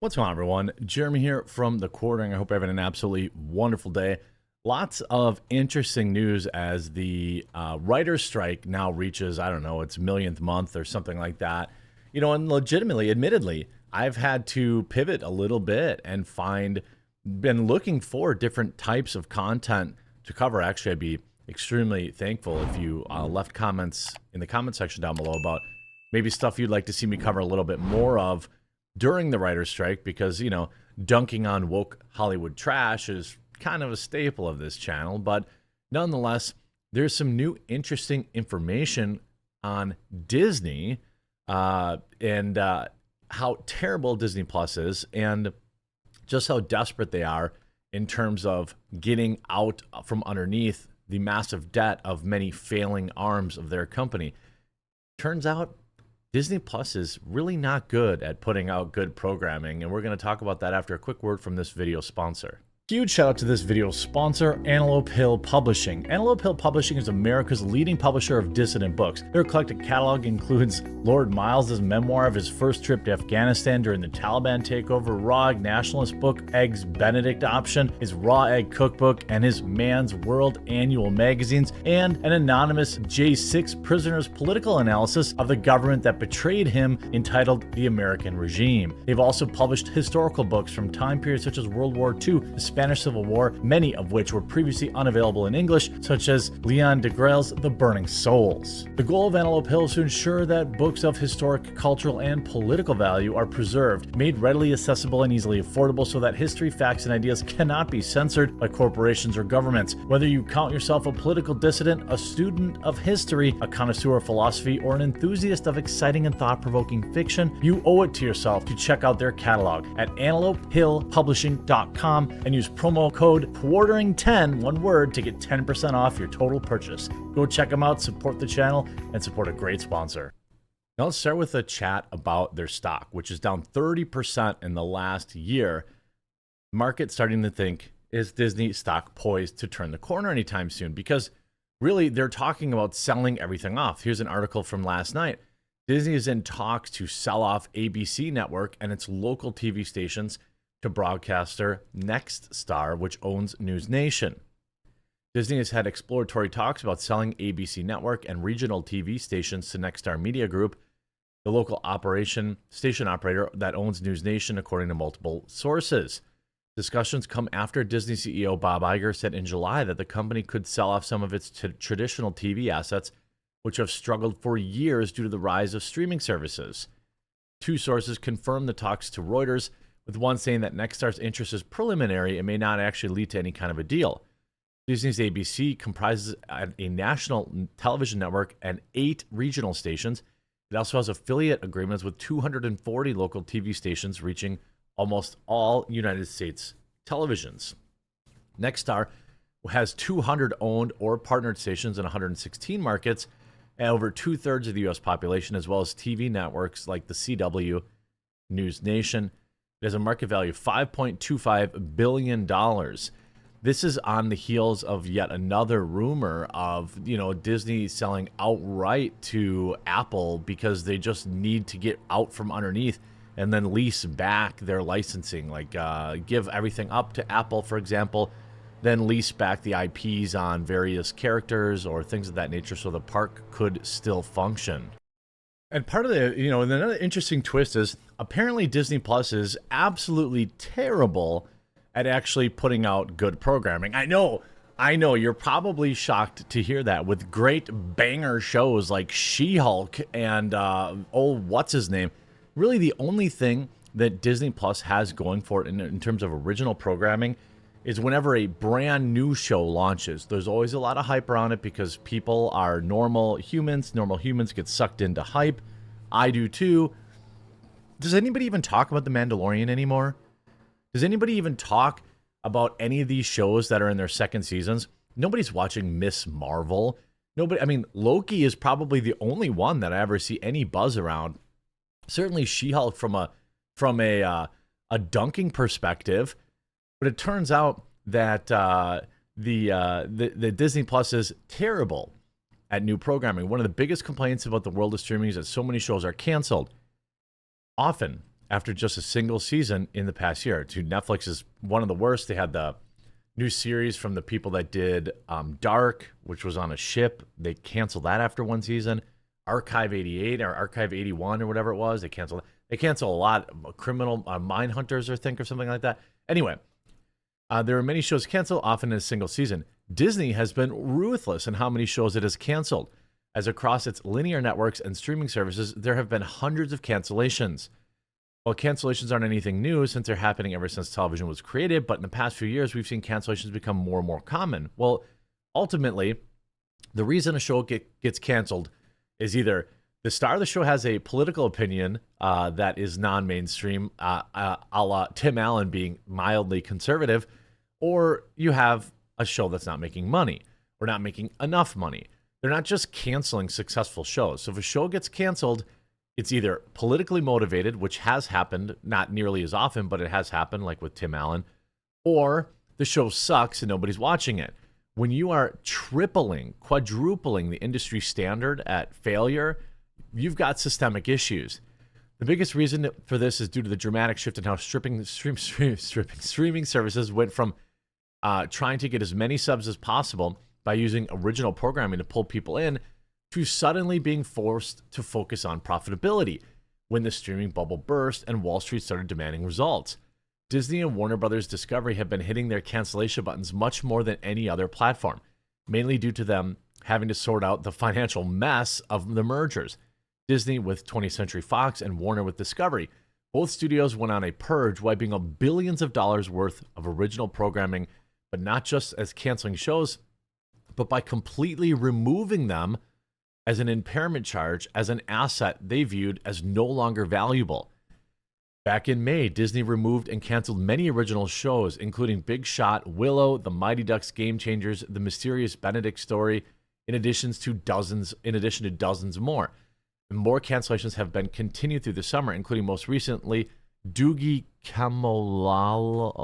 What's going on, everyone? Jeremy here from The Quartering. I hope you're having an absolutely wonderful day. Lots of interesting news as the writer's strike now reaches, I don't know, its millionth month or something like that. You know, and legitimately, admittedly, I've had to pivot a little bit and been looking for different types of content to cover. Actually, I'd be extremely thankful if you left comments in the comment section down below about maybe stuff you'd like to see me cover a little bit more of during the writer's strike, because, you know, dunking on woke Hollywood trash is kind of a staple of this channel. But nonetheless, there's some new interesting information on Disney and how terrible Disney Plus is, and just how desperate they are in terms of getting out from underneath the massive debt of many failing arms of their company. Turns out Disney Plus is really not good at putting out good programming, and we're going to talk about that after a quick word from this video sponsor. Huge shout out to this video sponsor, Antelope Hill Publishing. Antelope Hill Publishing is America's leading publisher of dissident books. Their eclectic catalog includes Lord Miles's memoir of his first trip to Afghanistan during the Taliban takeover, Raw Egg Nationalist book, Eggs Benedict Option, his Raw Egg Cookbook, and his Man's World annual magazines, and an anonymous J6 prisoner's political analysis of the government that betrayed him entitled The American Regime. They've also published historical books from time periods such as World War II, the Spanish Civil War, many of which were previously unavailable in English, such as Leon Degrelle's The Burning Souls. The goal of Antelope Hill is to ensure that books of historic, cultural, and political value are preserved, made readily accessible and easily affordable so that history, facts, and ideas cannot be censored by corporations or governments. Whether you count yourself a political dissident, a student of history, a connoisseur of philosophy, or an enthusiast of exciting and thought-provoking fiction, you owe it to yourself to check out their catalog at antelopehillpublishing.com and use promo code QUARTERING10, one word, to get 10% off your total purchase. Go check them out, support the channel, and support a great sponsor. Now let's start with a chat about their stock, which is down 30% in the last year. Market starting to think, is Disney stock poised to turn the corner anytime soon? Because really, they're talking about selling everything off. Here's an article from last night. Disney is in talks to sell off ABC Network and its local TV stations to broadcaster Nexstar, which owns News Nation. Disney has had exploratory talks about selling ABC Network and regional TV stations to Nexstar Media Group, the local station operator that owns News Nation, according to multiple sources. Discussions come after Disney CEO Bob Iger said in July that the company could sell off some of its traditional TV assets, which have struggled for years due to the rise of streaming services. Two sources confirmed the talks to Reuters, with one saying that Nexstar's interest is preliminary and may not actually lead to any kind of a deal. Disney's ABC comprises a national television network and 8 regional stations. It also has affiliate agreements with 240 local TV stations, reaching almost all United States televisions. Nexstar has 200 owned or partnered stations in 116 markets and over 2/3 of the U.S. population, as well as TV networks like the CW, News Nation. It has a market value of $5.25 billion. This is on the heels of yet another rumor of, Disney selling outright to Apple because they just need to get out from underneath and then lease back their licensing, like give everything up to Apple, for example, then lease back the IPs on various characters or things of that nature so the park could still function. And part of the, another interesting twist is apparently Disney Plus is absolutely terrible at actually putting out good programming. I know, you're probably shocked to hear that, with great banger shows like She-Hulk and, what's his name? Really the only thing that Disney Plus has going for it in terms of original programming is whenever a brand new show launches, there's always a lot of hype around it because people are normal humans. Normal humans get sucked into hype. I do too. Does anybody even talk about The Mandalorian anymore? Does anybody even talk about any of these shows that are in their second seasons? Nobody's watching Miss Marvel. Loki is probably the only one that I ever see any buzz around. Certainly She-Hulk from a dunking perspective. But it turns out that the Disney Plus is terrible at new programming. One of the biggest complaints about the world of streaming is that so many shows are canceled, often after just a single season in the past year. Dude, Netflix is one of the worst. They had the new series from the people that did Dark, which was on a ship. They canceled that after one season. Archive 88 or Archive 81 or whatever it was. They canceled a lot. Criminal Mindhunters, I think, or something like that. Anyway, there are many shows canceled, often in a single season. Disney has been ruthless in how many shows it has canceled, as across its linear networks and streaming services, there have been hundreds of cancellations. Well, cancellations aren't anything new since they're happening ever since television was created, but in the past few years, we've seen cancellations become more and more common. Well, ultimately, the reason a show gets canceled is either the star of the show has a political opinion that is non-mainstream, a la Tim Allen being mildly conservative, or you have a show that's not making money or not making enough money. They're not just canceling successful shows. So if a show gets canceled, it's either politically motivated, which has happened, not nearly as often, but it has happened, like with Tim Allen, or the show sucks and nobody's watching it. When you are tripling, quadrupling the industry standard at failure, you've got systemic issues. The biggest reason for this is due to the dramatic shift in how streaming services went from trying to get as many subs as possible by using original programming to pull people in, to suddenly being forced to focus on profitability when the streaming bubble burst and Wall Street started demanding results. Disney and Warner Brothers Discovery have been hitting their cancellation buttons much more than any other platform, mainly due to them having to sort out the financial mess of the mergers. Disney with 20th Century Fox and Warner with Discovery. Both studios went on a purge, wiping out billions of dollars worth of original programming, but not just as canceling shows, but by completely removing them as an impairment charge, as an asset they viewed as no longer valuable. Back in May, Disney removed and canceled many original shows, including Big Shot, Willow, The Mighty Ducks Game Changers, The Mysterious Benedict Story, in addition to dozens more. And more cancellations have been continued through the summer, including most recently Doogie Camalola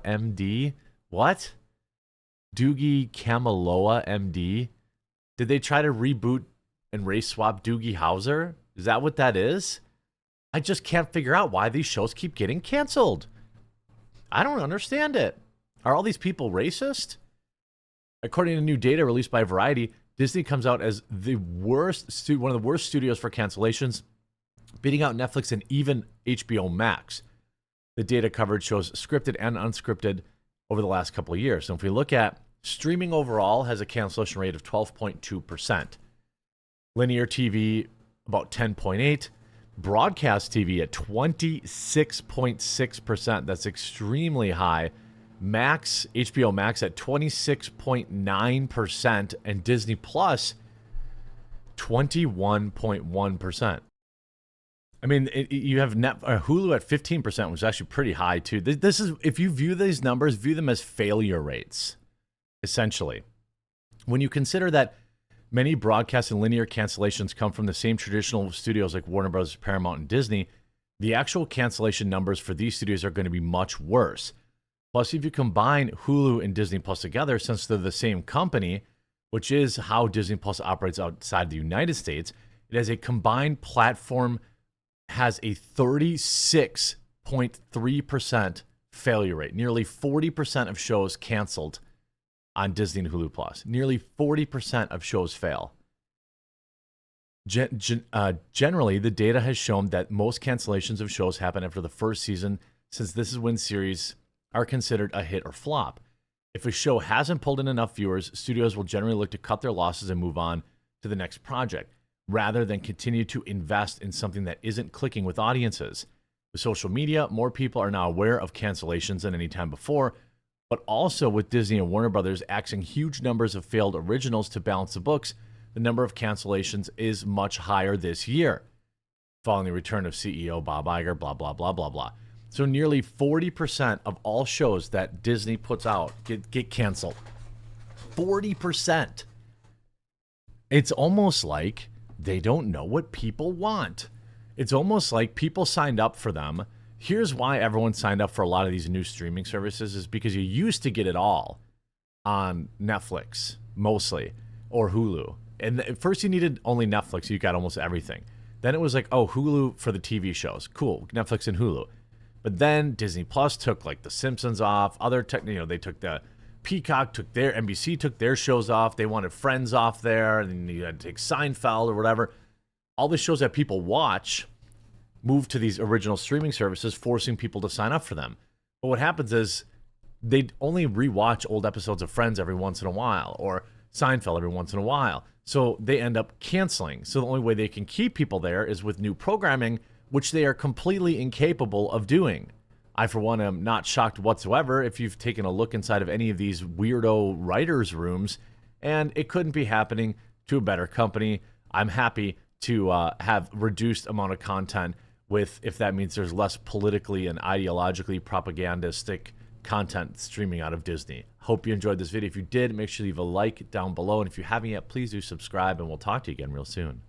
MD. What? Doogie Camaloa MD? Did they try to reboot and race swap Doogie Howser? Is that what that is? I just can't figure out why these shows keep getting canceled. I don't understand it. Are all these people racist? According to new data released by Variety, Disney comes out as the worst, one of the worst studios for cancellations, beating out Netflix and even HBO Max. The data coverage shows scripted and unscripted over the last couple of years. So if we look at streaming overall, has a cancellation rate of 12.2%. Linear TV about 10.8%. Broadcast TV at 26.6%. That's extremely high. Max, HBO Max at 26.9%, and Disney Plus 21.1%. I mean, you have Hulu at 15%, which is actually pretty high too. This is, if you view these numbers, view them as failure rates, essentially. When you consider that many broadcast and linear cancellations come from the same traditional studios like Warner Bros., Paramount, and Disney, the actual cancellation numbers for these studios are going to be much worse. Plus, if you combine Hulu and Disney Plus together, since they're the same company, which is how Disney Plus operates outside the United States, it has a combined platform, has a 36.3% failure rate. Nearly 40% of shows canceled on Disney and Hulu Plus. Nearly 40% of shows fail. Generally, the data has shown that most cancellations of shows happen after the first season, since this is when series are considered a hit or flop. If a show hasn't pulled in enough viewers, studios will generally look to cut their losses and move on to the next project, rather than continue to invest in something that isn't clicking with audiences. With social media, more people are now aware of cancellations than any time before, but also with Disney and Warner Brothers axing huge numbers of failed originals to balance the books, the number of cancellations is much higher this year, following the return of CEO Bob Iger, blah, blah, blah, blah, blah. So nearly 40% of all shows that Disney puts out get canceled. 40%. It's almost like they don't know what people want. It's almost like people signed up for them. Here's why everyone signed up for a lot of these new streaming services is because you used to get it all on Netflix, mostly, or Hulu. And at first you needed only Netflix, you got almost everything. Then it was like, oh, Hulu for the TV shows. Cool, Netflix and Hulu. But then Disney Plus took like The Simpsons off. Other they took the Peacock, took their NBC took their shows off. They wanted Friends off there, and then you had to take Seinfeld or whatever. All the shows that people watch moved to these original streaming services, forcing people to sign up for them. But what happens is they only rewatch old episodes of Friends every once in a while, or Seinfeld every once in a while. So they end up canceling. So the only way they can keep people there is with new programming, which they are completely incapable of doing. I, for one, am not shocked whatsoever if you've taken a look inside of any of these weirdo writers' rooms, and it couldn't be happening to a better company. I'm happy to have reduced amount of content with, if that means there's less politically and ideologically propagandistic content streaming out of Disney. Hope you enjoyed this video. If you did, make sure you leave a like down below. And if you haven't yet, please do subscribe, and we'll talk to you again real soon.